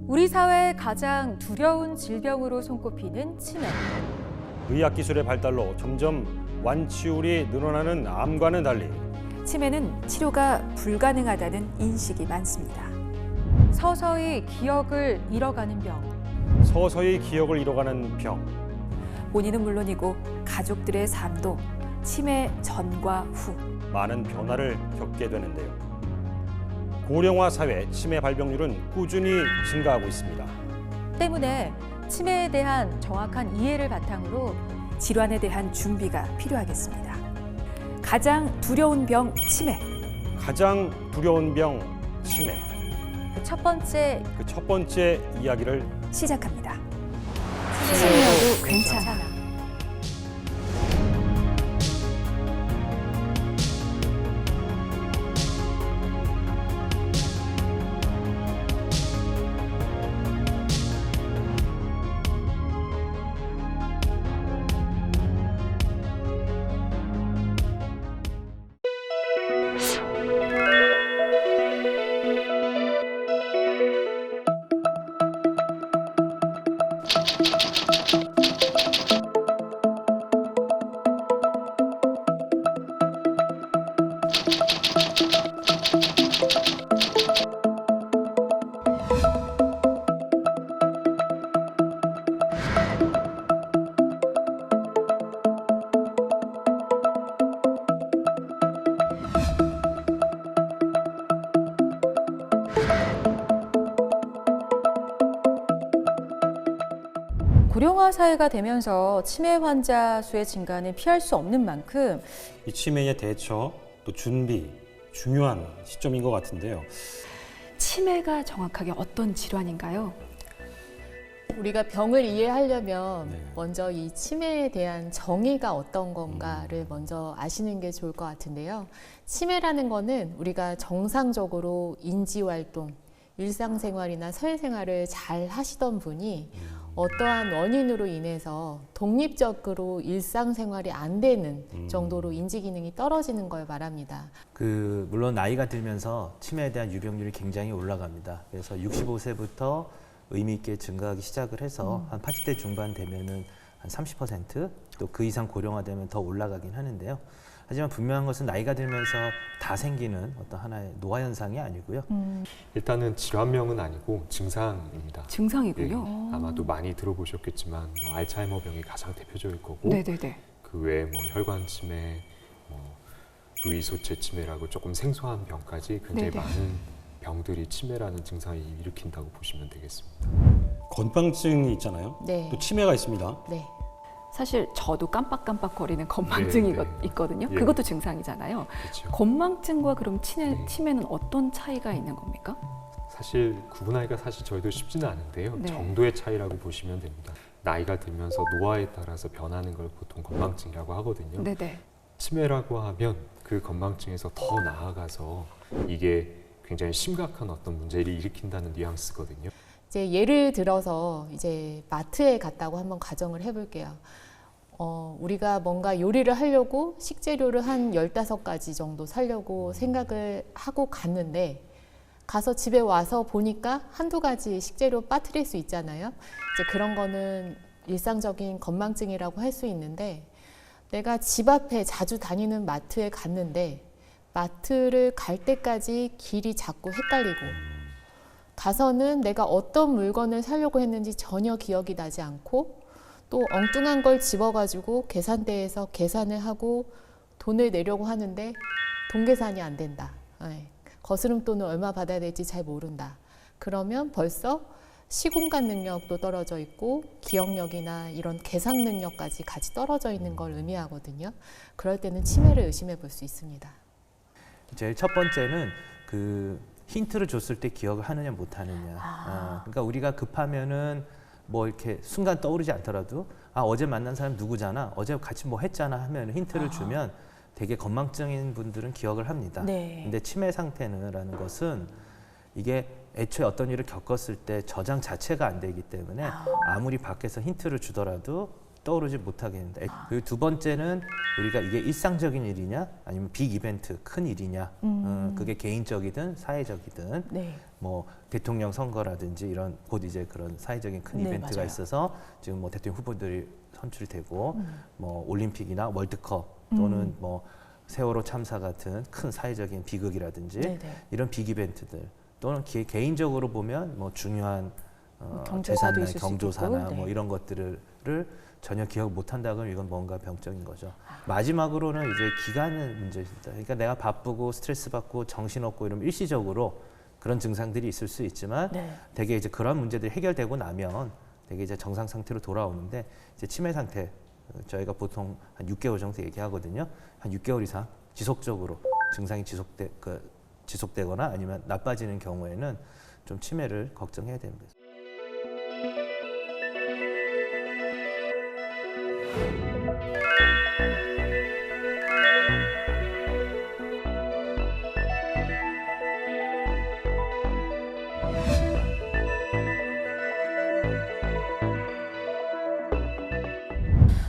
우리 사회의 가장 두려운 질병으로 손꼽히는 치매. 의학기술의 발달로 점점 완치율이 늘어나는 암과는 달리 치매는 치료가 불가능하다는 인식이 많습니다. 서서히 기억을 잃어가는 병. 서서히 기억을 잃어가는 병. 본인은 물론이고 가족들의 삶도 치매 전과 후 많은 변화를 겪게 되는데요. 고령화 사회 치매 발병률은 꾸준히 증가하고 있습니다. 때문에 치매에 대한 정확한 이해를 바탕으로 질환에 대한 준비가 필요하겠습니다. 가장 두려운 병 치매. 가장 두려운 병 치매. 그 첫 번째 그 첫 번째 이야기를 시작합니다. 치매여도 괜찮아. 고령화 사회가 되면서 치매 환자 수의 증가는 피할 수 없는 만큼 이 치매의 대처 또 준비 중요한 시점인 것 같은데요. 치매가 정확하게 어떤 질환인가요? 우리가 병을 이해하려면 네. 먼저 이 치매에 대한 정의가 어떤 건가를 먼저 아시는 게 좋을 것 같은데요. 치매라는 거는 우리가 정상적으로 인지활동, 일상생활이나 사회생활을 잘 하시던 분이 어떠한 원인으로 인해서 독립적으로 일상생활이 안 되는 정도로 인지기능이 떨어지는 걸 말합니다. 물론 나이가 들면서 치매에 대한 유병률이 굉장히 올라갑니다. 그래서 65세부터 의미 있게 증가하기 시작을 해서 한 80대 중반 되면은 한 30%, 또 그 이상 고령화되면 더 올라가긴 하는데요. 하지만 분명한 것은 나이가 들면서 다 생기는 어떤 하나의 노화 현상이 아니고요. 일단은 질환명은 아니고 증상입니다. 증상이군요. 예, 아마도 많이 들어보셨겠지만 뭐 알츠하이머병이 가장 대표적일 거고 네네네. 그 외에 뭐 혈관 치매, 뭐 루이소체 치매라고 조금 생소한 병까지 굉장히 네네. 많은 병들이 치매라는 증상을 일으킨다고 보시면 되겠습니다. 건빵증이 있잖아요. 네. 또 치매가 있습니다. 네. 사실 저도 깜빡깜빡거리는 건망증이 네, 네. 있거든요. 예. 그것도 증상이잖아요. 그렇죠. 건망증과 그럼 네. 치매는 어떤 차이가 있는 겁니까? 사실 구분하기가 사실 저희도 쉽지는 않은데요. 네. 정도의 차이라고 보시면 됩니다. 나이가 들면서 노화에 따라서 변하는 걸 보통 건망증이라고 하거든요. 네네. 치매라고 하면 그 건망증에서 더 나아가서 이게 굉장히 심각한 어떤 문제를 일으킨다는 뉘앙스거든요. 이제 예를 들어서 이제 마트에 갔다고 한번 가정을 해볼게요. 우리가 뭔가 요리를 하려고 식재료를 한 15가지 정도 사려고 생각을 하고 갔는데 가서 집에 와서 보니까 한두 가지 식재료 빠뜨릴 수 있잖아요. 이제 그런 거는 일상적인 건망증이라고 할 수 있는데 내가 집 앞에 자주 다니는 마트에 갔는데 마트를 갈 때까지 길이 자꾸 헷갈리고 가서는 내가 어떤 물건을 사려고 했는지 전혀 기억이 나지 않고 또 엉뚱한 걸 집어가지고 계산대에서 계산을 하고 돈을 내려고 하는데 돈 계산이 안 된다. 거스름돈을 얼마 받아야 될지 잘 모른다. 그러면 벌써 시공간 능력도 떨어져 있고 기억력이나 이런 계산 능력까지 같이 떨어져 있는 걸 의미하거든요. 그럴 때는 치매를 의심해 볼 수 있습니다. 제일 첫 번째는 힌트를 줬을 때 기억을 하느냐 못 하느냐. 그러니까 우리가 급하면은 뭐 이렇게 순간 떠오르지 않더라도 어제 만난 사람 누구잖아, 어제 같이 뭐 했잖아 하면 힌트를 주면 되게 건망증인 분들은 기억을 합니다. 네. 근데 치매 상태라는 것은 이게 애초에 어떤 일을 겪었을 때 저장 자체가 안 되기 때문에 아무리 밖에서 힌트를 주더라도 떠오르지 못하게 됩니다. 그리고 두 번째는 우리가 이게 일상적인 일이냐 아니면 빅 이벤트, 큰 일이냐, 그게 개인적이든 사회적이든 네. 뭐 대통령 선거라든지 이런 곧 이제 그런 사회적인 큰 네, 이벤트가 맞아요. 있어서 지금 뭐 대통령 후보들이 선출이 되고 뭐 올림픽이나 월드컵 또는 뭐 세월호 참사 같은 큰 사회적인 비극이라든지 네네. 이런 빅 이벤트들 또는 개인적으로 보면 뭐 중요한 경조사도 재산이나 있을 수 경조사나 있고, 네. 뭐 이런 것들을 전혀 기억 못한다 그러면 이건 뭔가 병적인 거죠. 마지막으로는 이제 기간의 문제입니다. 그러니까 내가 바쁘고 스트레스 받고 정신없고 이러면 일시적으로 그런 증상들이 있을 수 있지만 네. 되게 이제 그런 문제들이 해결되고 나면 되게 이제 정상 상태로 돌아오는데 이제 치매 상태 저희가 보통 한 6개월 정도 얘기하거든요. 한 6개월 이상 지속적으로 증상이 지속되거나 아니면 나빠지는 경우에는 좀 치매를 걱정해야 됩니다.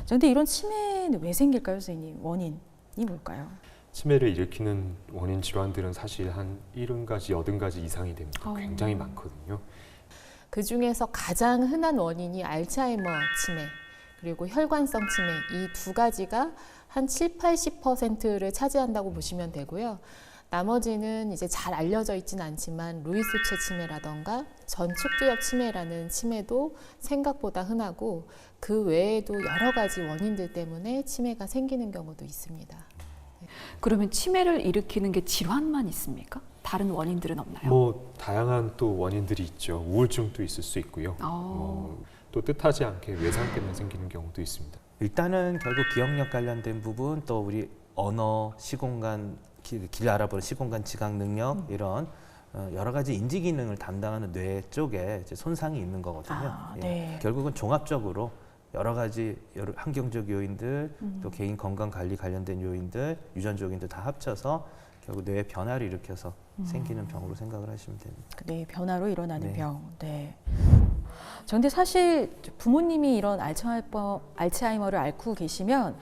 그런데 이런 치매는 왜 생길까요, 선생님? 원인이 뭘까요? 치매를 일으키는 원인 질환들은 사실 한 70가지, 80가지 이상이 됩니다. 굉장히 많거든요. 그 중에서 가장 흔한 원인이 알츠하이머 치매 그리고 혈관성 치매 이 두 가지가 한 7, 80%를 차지한다고 보시면 되고요. 나머지는 이제 잘 알려져 있지는 않지만 루이스체 치매라던가 전축두엽 치매라는 치매도 생각보다 흔하고 그 외에도 여러 가지 원인들 때문에 치매가 생기는 경우도 있습니다. 그러면 치매를 일으키는 게 질환만 있습니까? 다른 원인들은 없나요? 뭐 다양한 또 원인들이 있죠. 우울증도 있을 수 있고요. 또 뜻하지 않게 외상 때문에 생기는 경우도 있습니다. 일단은 결국 기억력 관련된 부분 또 우리 언어, 시공간, 길 알아보는 시공간 지각 능력 이런 여러 가지 인지 기능을 담당하는 뇌 쪽에 이제 손상이 있는 거거든요. 네. 결국은 종합적으로 여러 가지 환경적 요인들 또 개인 건강 관리 관련된 요인들 유전적 요인들 다 합쳐서 결국 뇌의 변화를 일으켜서 생기는 병으로 생각을 하시면 됩니다. 네, 변화로 일어나는 네. 병. 네. 그런데 사실 부모님이 이런 알츠하이머를 앓고 계시면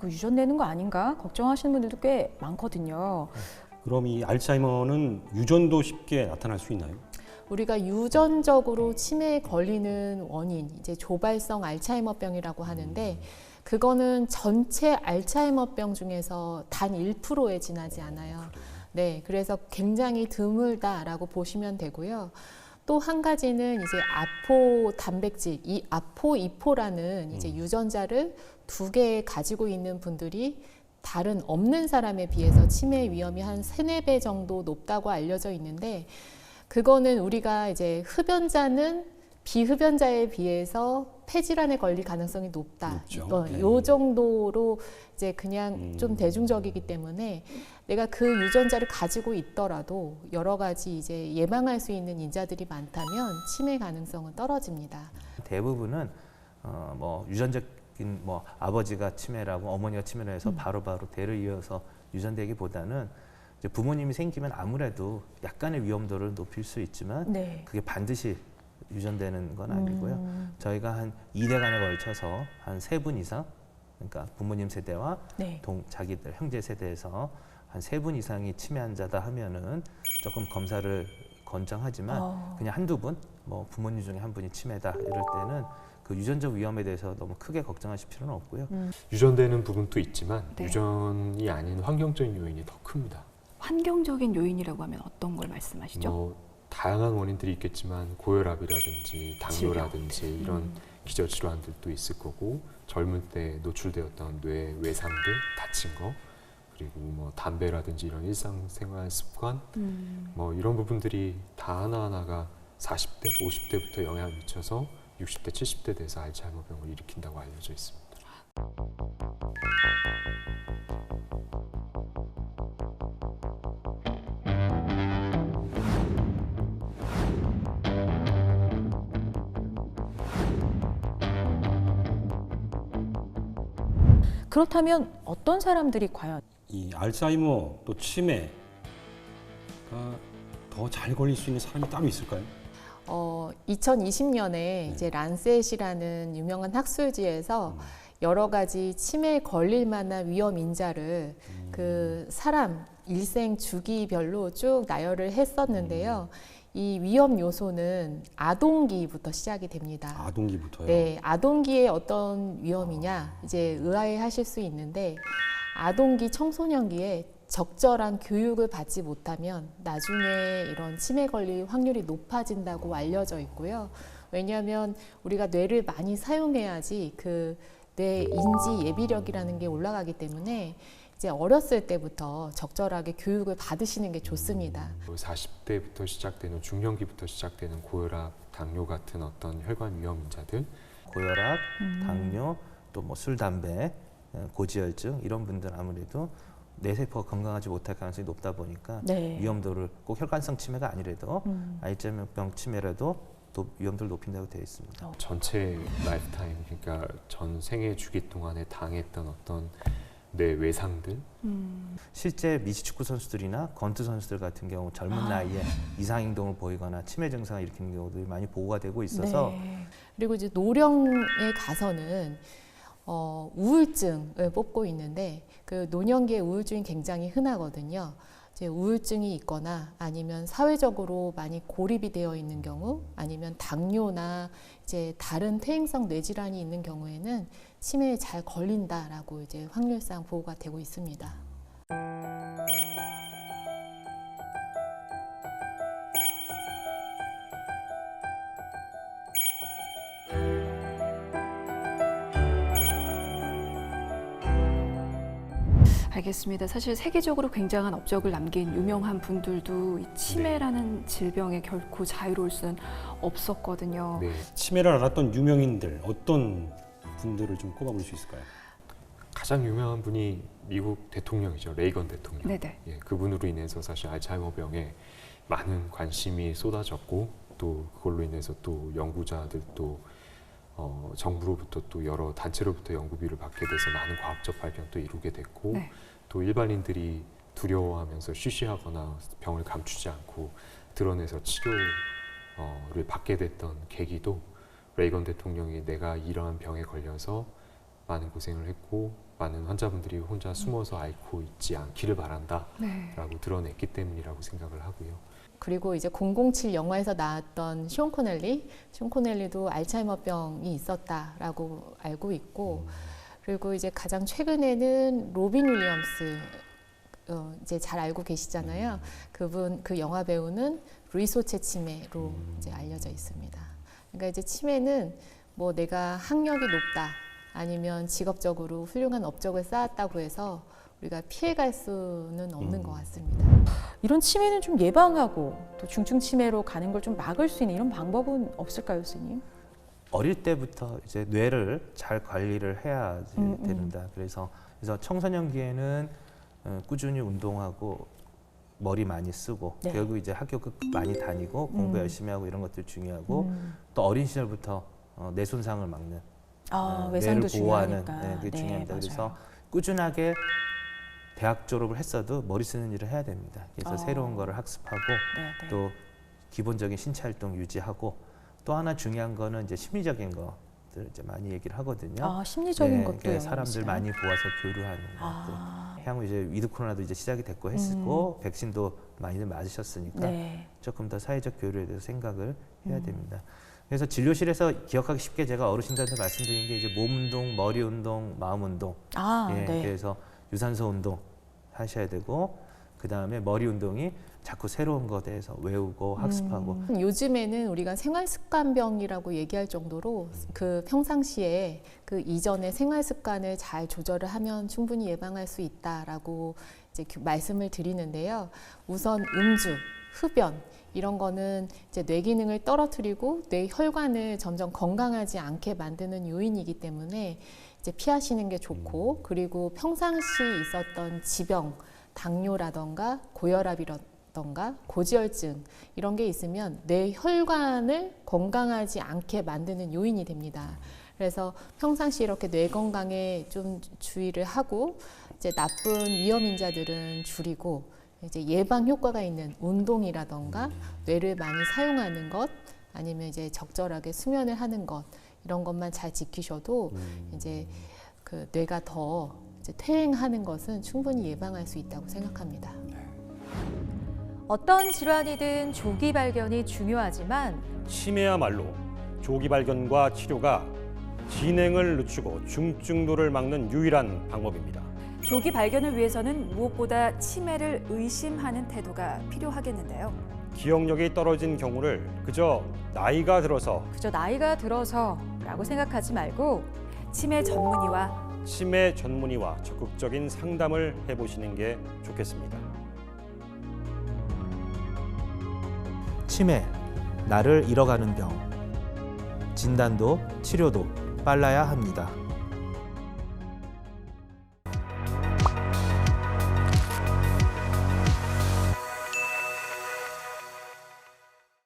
그 유전되는 거 아닌가 걱정하시는 분들도 꽤 많거든요. 그럼 이 알츠하이머는 유전도 쉽게 나타날 수 있나요? 우리가 유전적으로 치매에 걸리는 원인, 이제 조발성 알츠하이머병이라고 하는데 그거는 전체 알츠하이머병 중에서 단 1%에 지나지 않아요. 네, 그래서 굉장히 드물다라고 보시면 되고요. 또 한 가지는 이제 아포 단백질, 이 아포2포라는 이제 유전자를 2개 가지고 있는 분들이 다른 없는 사람에 비해서 치매 위험이 한 3, 4배 정도 높다고 알려져 있는데 그거는 우리가 이제 흡연자는 비흡연자에 비해서 폐질환에 걸릴 가능성이 높다. 높죠. 네. 요 정도로 이제 그냥 좀 대중적이기 때문에 내가 그 유전자를 가지고 있더라도 여러 가지 이제 예방할 수 있는 인자들이 많다면 치매 가능성은 떨어집니다. 대부분은 뭐 유전적인 뭐 아버지가 치매라고 어머니가 치매라 해서 바로바로 대를 이어서 유전되기보다는 이제 부모님이 생기면 아무래도 약간의 위험도를 높일 수 있지만 네. 그게 반드시 유전되는 건 아니고요. 저희가 한 2대간에 걸쳐서 한 3분 이상, 그러니까 부모님 세대와 네. 자기들 형제 세대에서 한 3분 이상이 치매 환자다 하면은 조금 검사를 권장하지만 그냥 한두 분, 뭐 부모님 중에 한 분이 치매다 이럴 때는 그 유전적 위험에 대해서 너무 크게 걱정하실 필요는 없고요. 유전되는 부분도 있지만 네. 유전이 아닌 환경적인 요인이 더 큽니다. 환경적인 요인이라고 하면 어떤 걸 말씀하시죠? 뭐 다양한 원인들이 있겠지만 고혈압이라든지 당뇨라든지 이런 기저 질환들도 있을 거고 젊을 때 노출되었던 뇌 외상들 다친 거 그리고 뭐 담배라든지 이런 일상생활 습관 뭐 이런 부분들이 다 하나하나가 40대, 50대부터 영향을 미쳐서 60대, 70대 돼서 알츠하이머병을 일으킨다고 알려져 있습니다. 그렇다면 어떤 사람들이 과연 이 알츠하이머 또 치매가 더 잘 걸릴 수 있는 사람이 따로 있을까요? 2020년에 이제 란셋이라는 유명한 학술지에서 여러 가지 치매에 걸릴 만한 위험 인자를 그 사람 일생 주기별로 쭉 나열을 했었는데요. 이 위험 요소는 아동기부터 시작이 됩니다. 아동기부터요? 네, 아동기에 어떤 위험이냐 이제 의아해하실 수 있는데 아동기, 청소년기에 적절한 교육을 받지 못하면 나중에 이런 치매 걸릴 확률이 높아진다고 알려져 있고요. 왜냐하면 우리가 뇌를 많이 사용해야지 그 뇌 인지 예비력이라는 게 올라가기 때문에 이제 어렸을 때부터 적절하게 교육을 받으시는 게 좋습니다. 40대부터 시작되는 중년기부터 시작되는 고혈압, 당뇨 같은 어떤 혈관 위험 인자들 고혈압, 당뇨, 또 뭐 술, 담배, 고지혈증 이런 분들 아무래도 뇌세포가 건강하지 못할 가능성이 높다 보니까 네. 위험도를 꼭 혈관성 치매가 아니라도 알츠하이머병 치매라도 또 위험도를 높인다고 되어 있습니다. 전체 라이프타임 그러니까 전 생애 주기 동안에 당했던 어떤 뇌 외상들 실제 미식축구 선수들이나 권투 선수들 같은 경우 젊은 나이에 이상 행동을 보이거나 치매 증상을 일으키는 경우들이 많이 보고가 되고 있어서 네. 그리고 이제 노령에 가서는 우울증을 뽑고 있는데 그 노년기에 우울증이 굉장히 흔하거든요. 이제 우울증이 있거나 아니면 사회적으로 많이 고립이 되어 있는 경우 아니면 당뇨나 이제 다른 퇴행성 뇌질환이 있는 경우에는 치매에 잘 걸린다라고 이제 확률상 보고가 되고 있습니다. 알겠습니다. 사실 세계적으로 굉장한 업적을 남긴 유명한 분들도 이 치매라는 질병에 결코 자유로울 수는 없었거든요. 네. 치매를 앓았던 유명인들 어떤 분들을 좀 꼽아볼 수 있을까요? 가장 유명한 분이 미국 대통령이죠. 레이건 대통령. 네네. 예, 그분으로 인해서 사실 알츠하이머병에 많은 관심이 쏟아졌고 또 그걸로 인해서 또 연구자들도 정부로부터 또 여러 단체로부터 연구비를 받게 돼서 많은 과학적 발견도 이루게 됐고 네. 또 일반인들이 두려워하면서 쉬쉬하거나 병을 감추지 않고 드러내서 치료를 받게 됐던 계기도 레이건 대통령이 내가 이러한 병에 걸려서 많은 고생을 했고 많은 환자분들이 혼자 숨어서 앓고 있지 않기를 바란다 네. 라고 드러냈기 때문이라고 생각을 하고요. 그리고 이제 007 영화에서 나왔던 숀 코넬리도 알츠하이머병이 있었다라고 알고 있고 그리고 이제 가장 최근에는 로빈 윌리엄스 이제 잘 알고 계시잖아요. 그분 그 영화 배우는 루이소체 치매로 이제 알려져 있습니다. 그러니까 이제 치매는 뭐 내가 학력이 높다 아니면 직업적으로 훌륭한 업적을 쌓았다고 해서 우리가 피해갈 수는 없는 것 같습니다. 이런 치매는 좀 예방하고 또 중증 치매로 가는 걸 좀 막을 수 있는 이런 방법은 없을까요, 선생님? 어릴 때부터 이제 뇌를 잘 관리를 해야 됩니다. 그래서 청소년기에는 꾸준히 운동하고 머리 많이 쓰고 네. 결국 이제 학교 많이 다니고 공부 열심히 하고 이런 것들 중요하고 또 어린 시절부터 뇌 손상을 막는 외상도 뇌를 보호하는 중요하니까. 그게 중요합니다. 맞아요. 그래서 꾸준하게 대학 졸업을 했어도 머리 쓰는 일을 해야 됩니다. 그래서 새로운 거를 학습하고 네. 또 기본적인 신체 활동 유지하고 또 하나 중요한 거는 이제 심리적인 것들 이제 많이 얘기를 하거든요. 심리적인 네, 것도 그러니까 사람들 영향이시나요? 많이 보아서 교류하는 것들. 향후 이제 위드 코로나도 이제 시작이 됐고 했고 백신도 많이들 맞으셨으니까 네. 조금 더 사회적 교류에 대해서 생각을 해야 됩니다. 그래서 진료실에서 기억하기 쉽게 제가 어르신들한테 말씀드린 게 이제 몸 운동, 머리 운동, 마음 운동. 예, 네. 그래서 유산소 운동 하셔야 되고 그 다음에 머리 운동이 자꾸 새로운 것에 대해서 외우고 학습하고 요즘에는 우리가 생활습관병이라고 얘기할 정도로 그 평상시에 그 이전의 생활습관을 잘 조절을 하면 충분히 예방할 수 있다라고 이제 말씀을 드리는데요. 우선 음주, 흡연 이런 거는 이제 뇌 기능을 떨어뜨리고 뇌 혈관을 점점 건강하지 않게 만드는 요인이기 때문에 이제 피하시는 게 좋고 그리고 평상시 있었던 지병, 당뇨라던가 고혈압이라던가 고지혈증 이런 게 있으면 뇌 혈관을 건강하지 않게 만드는 요인이 됩니다. 그래서 평상시 이렇게 뇌 건강에 좀 주의를 하고 이제 나쁜 위험 인자들은 줄이고 이제 예방 효과가 있는 운동이라던가 뇌를 많이 사용하는 것 아니면 이제 적절하게 수면을 하는 것 이런 것만 잘 지키셔도 이제 그 뇌가 더 이제 퇴행하는 것은 충분히 예방할 수 있다고 생각합니다. 어떤 질환이든 조기 발견이 중요하지만 치매야말로 조기 발견과 치료가 진행을 늦추고 중증도를 막는 유일한 방법입니다. 조기 발견을 위해서는 무엇보다 치매를 의심하는 태도가 필요하겠는데요. 기억력이 떨어진 경우를 그저 나이가 들어서라고 생각하지 말고 치매 전문의와 적극적인 상담을 해보시는 게 좋겠습니다. 치매, 나를 잃어가는 병. 진단도 치료도 빨라야 합니다.